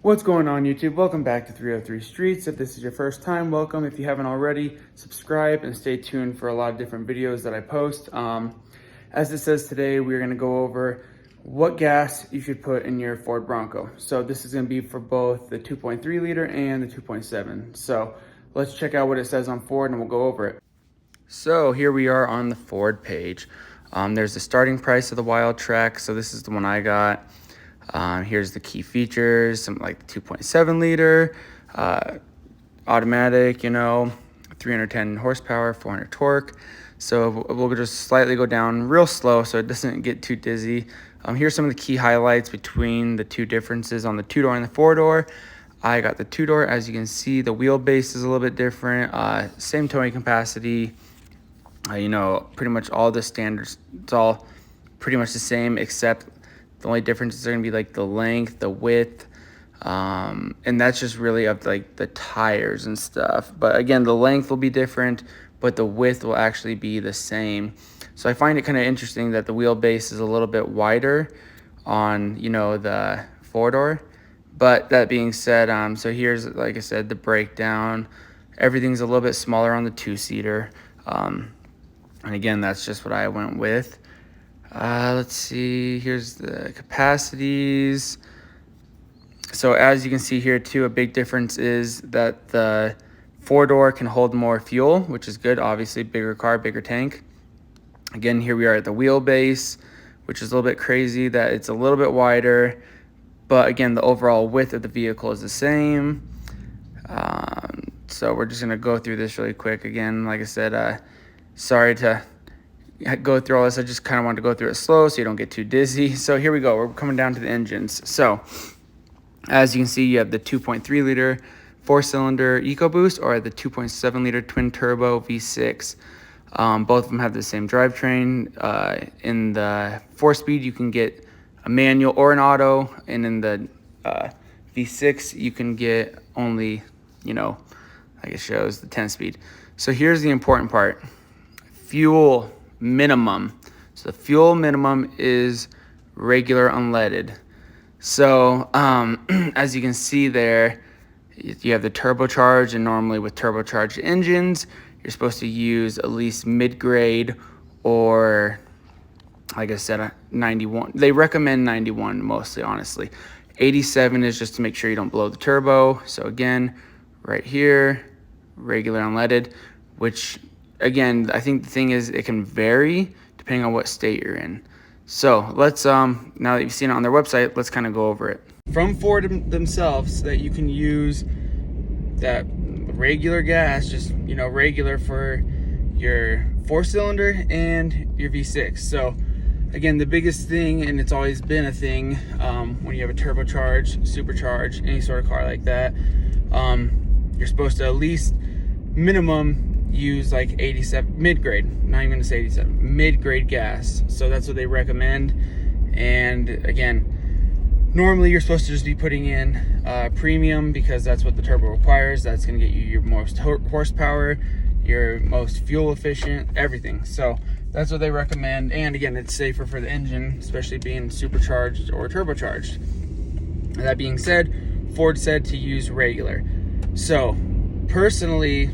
What's going on, YouTube? Welcome back to 303 Streets. If this is your first time, welcome. If you haven't already, subscribe and stay tuned for a lot of different videos that I post. As it says today, we're going to go over what gas you should put in your Ford Bronco. So this is going to be for both the 2.3 liter and the 2.7. So let's check out what it says on Ford and we'll go over it. So here we are on the Ford page. There's the starting price of the Wild Track. So this is the one I got. Here's the key features, something like the 2.7 liter, automatic, 310 horsepower, 400 torque. So we'll just slightly go down real slow so it doesn't get too dizzy. Here's some of the key highlights between the two differences on the two-door and the four-door. I got the two-door. As you can see, the wheelbase is a little bit different. Same towing capacity, pretty much all the standards. It's all pretty much the same, except the only differences are going to be like the length, the width, and that's just really up to like the tires and stuff. But again, the length will be different, but the width will actually be the same. So I find it kind of interesting that the wheelbase is a little bit wider on, the four-door. But that being said, so here's, like I said, the breakdown. Everything's a little bit smaller on the two-seater. And again, that's just what I went with. Let's see, here's the capacities. So as you can see here too, a big difference is that the four-door can hold more fuel, which is good. Obviously, bigger car, bigger tank. Again, here we are at the wheelbase, which is a little bit crazy that it's a little bit wider. But again, the overall width of the vehicle is the same. So we're just going to go through this really quick. Again, like I said, sorry to go through all this. I just kind of wanted to go through it slow so you don't get too dizzy. So here we go. We're coming down to the engines. So as you can see, you have the 2.3 liter 4-cylinder EcoBoost or the 2.7 liter twin turbo V6. Both of them have the same drivetrain. In the 4-speed, you can get a manual or an auto, and in the V6, you can get only, like it shows, the 10-speed. So here's the important part: fuel minimum. So the fuel minimum is regular unleaded. So as you can see there, you have the turbocharged, and normally with turbocharged engines, you're supposed to use at least mid-grade or, like I said, 91. They recommend 91 mostly, honestly. 87 is just to make sure you don't blow the turbo. So again, right here, regular unleaded, which again, I think the thing is it can vary depending on what state you're in. So let's, now that you've seen it on their website, let's kind of go over it. From Ford themselves, that you can use that regular gas, just, regular for your 4-cylinder and your V6. So again, the biggest thing, and it's always been a thing, when you have a turbocharged, supercharged, any sort of car like that, you're supposed to at least minimum use like 87 mid-grade, not even gonna say 87, mid-grade gas. So that's what they recommend. And again, normally you're supposed to just be putting in premium, because that's what the turbo requires. That's gonna get you your most horsepower, your most fuel efficient, everything. So that's what they recommend. And again, it's safer for the engine, especially being supercharged or turbocharged. And that being said, Ford said to use regular. So personally,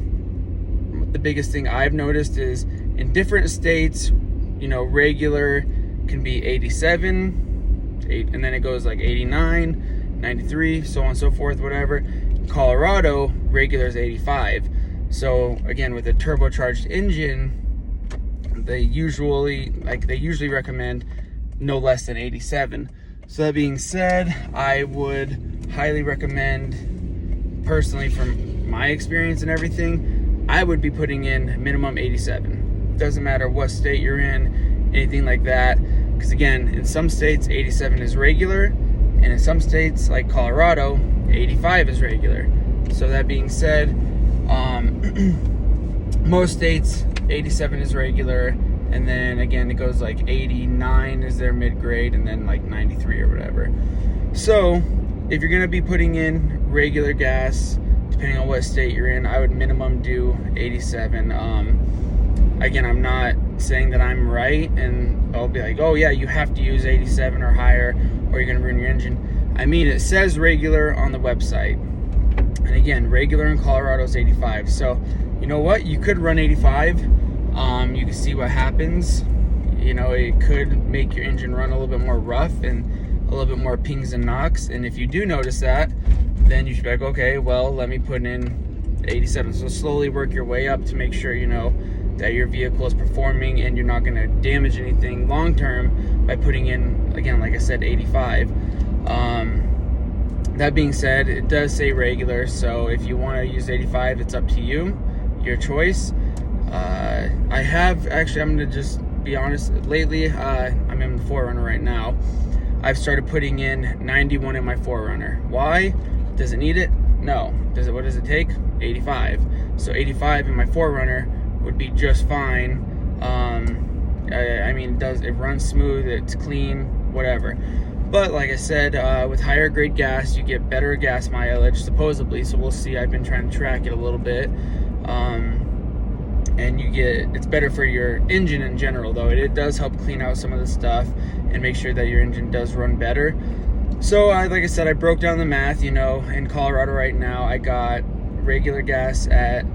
the biggest thing I've noticed is in different states, regular can be 87, and then it goes like 89, 93, so on and so forth, whatever. In Colorado, regular is 85. So again, with a turbocharged engine, they usually recommend no less than 87. So that being said, I would highly recommend, personally from my experience and everything, I would be putting in minimum 87. Doesn't matter what state you're in, anything like that. Because again, in some states, 87 is regular, and in some states, like Colorado, 85 is regular. So that being said, most states, 87 is regular, and then again, it goes like 89 is their mid-grade, and then like 93 or whatever. So if you're gonna be putting in regular gas, depending on what state you're in, I would minimum do 87. Again, I'm not saying that I'm right, and I'll be like, oh yeah, you have to use 87 or higher, or you're gonna ruin your engine. I mean, it says regular on the website, and again, regular in Colorado is 85. So you know what, you could run 85. You can see what happens. You know, it could make your engine run a little bit more rough and a little bit more pings and knocks. And if you do notice that, then you should be like, okay, well, let me put in 87. So slowly work your way up to make sure you know that your vehicle is performing and you're not going to damage anything long term by putting in, again, like I said, 85. That being said, it does say regular, so if you want to use 85, it's up to you, your choice. I have actually, I'm going to just be honest, lately I'm in the 4Runner right now. I've started putting in 91 in my 4Runner. Why? Does it need it? No. What does it take? 85. So 85 in my 4Runner would be just fine. I mean, it runs smooth, it's clean, whatever. But like I said, with higher grade gas, you get better gas mileage, supposedly. So we'll see. I've been trying to track it a little bit. And it's better for your engine in general, though. It does help clean out some of the stuff and make sure that your engine does run better. So like I said, I broke down the math. You know, in Colorado right now, I got regular gas at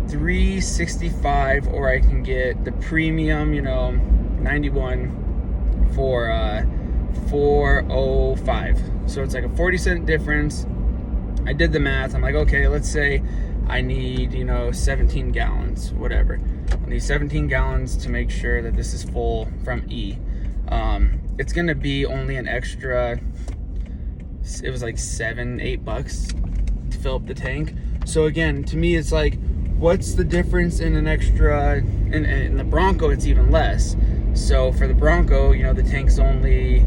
$3.65, or I can get the premium, you know, 91 for $4.05. So it's like a 40-cent difference. I did the math. I'm like, okay, let's say I need, you know, 17 gallons, whatever. I need 17 gallons to make sure that this is full from E. It's gonna be only an extra, it was like $7-8 to fill up the tank. So again, to me, it's like, what's the difference in an extra, in the Bronco, it's even less. So for the Bronco, you know, the tank's only,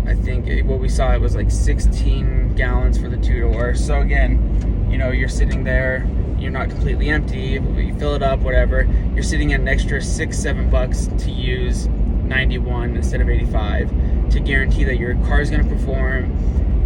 I think what we saw, it was like 16 gallons for the 2-door. So again, you know, you're sitting there, you're not completely empty, you fill it up, whatever, you're sitting at an extra $6-7 to use 91 instead of 85 to guarantee that your car is going to perform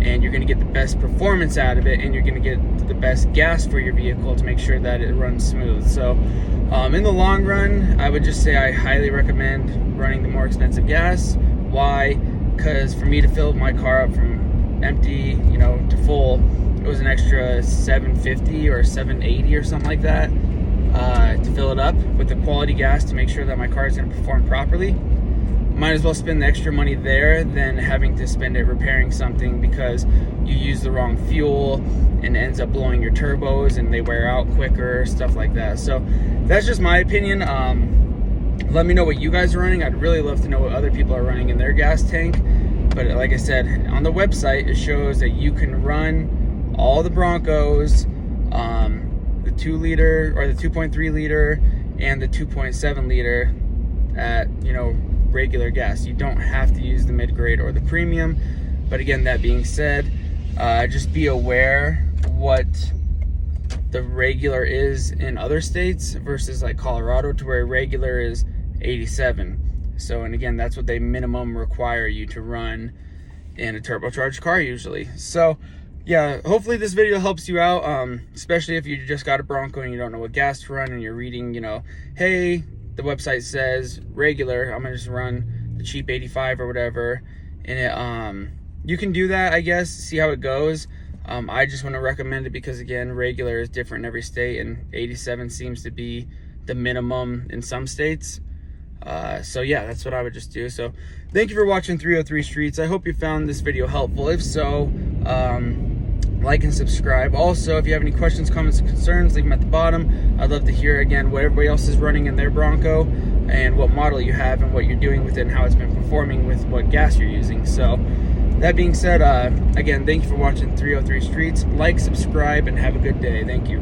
and you're going to get the best performance out of it, and you're going to get the best gas for your vehicle to make sure that it runs smooth. So in the long run, I would just say I highly recommend running the more expensive gas. Why? Because for me to fill my car up from empty, you know, to full, it was an extra $7.50 or $7.80 or something like that to fill it up with the quality gas to make sure that my car is going to perform properly. Might as well spend the extra money there than having to spend it repairing something because you use the wrong fuel and it ends up blowing your turbos and they wear out quicker, stuff like that. So that's just my opinion. Let me know what you guys are running. I'd really love to know what other people are running in their gas tank. But like I said, on the website, it shows that you can run all the Broncos, the 2-liter or the 2.3 liter and the 2.7 liter at, you know, regular gas. You don't have to use the mid-grade or the premium. But again, that being said, just be aware what the regular is in other states versus like Colorado, to where regular is 87. So, and again, that's what they minimum require you to run in a turbocharged car usually. So yeah, hopefully this video helps you out, especially if you just got a Bronco and you don't know what gas to run and you're reading, you know, hey, the website says regular, I'm gonna just run the cheap 85 or whatever. And it, you can do that, I guess, see how it goes. I just want to recommend it because, again, regular is different in every state, and 87 seems to be the minimum in some states. So yeah, that's what I would just do. So thank you for watching 303 Streets. I hope you found this video helpful. If so, like and subscribe. Also, if you have any questions, comments, and concerns, leave them at the bottom. I'd love to hear, again, what everybody else is running in their Bronco and what model you have and what you're doing with it and how it's been performing with what gas you're using. So that being said, again, thank you for watching 303 Streets. Like, subscribe, and have a good day. Thank you.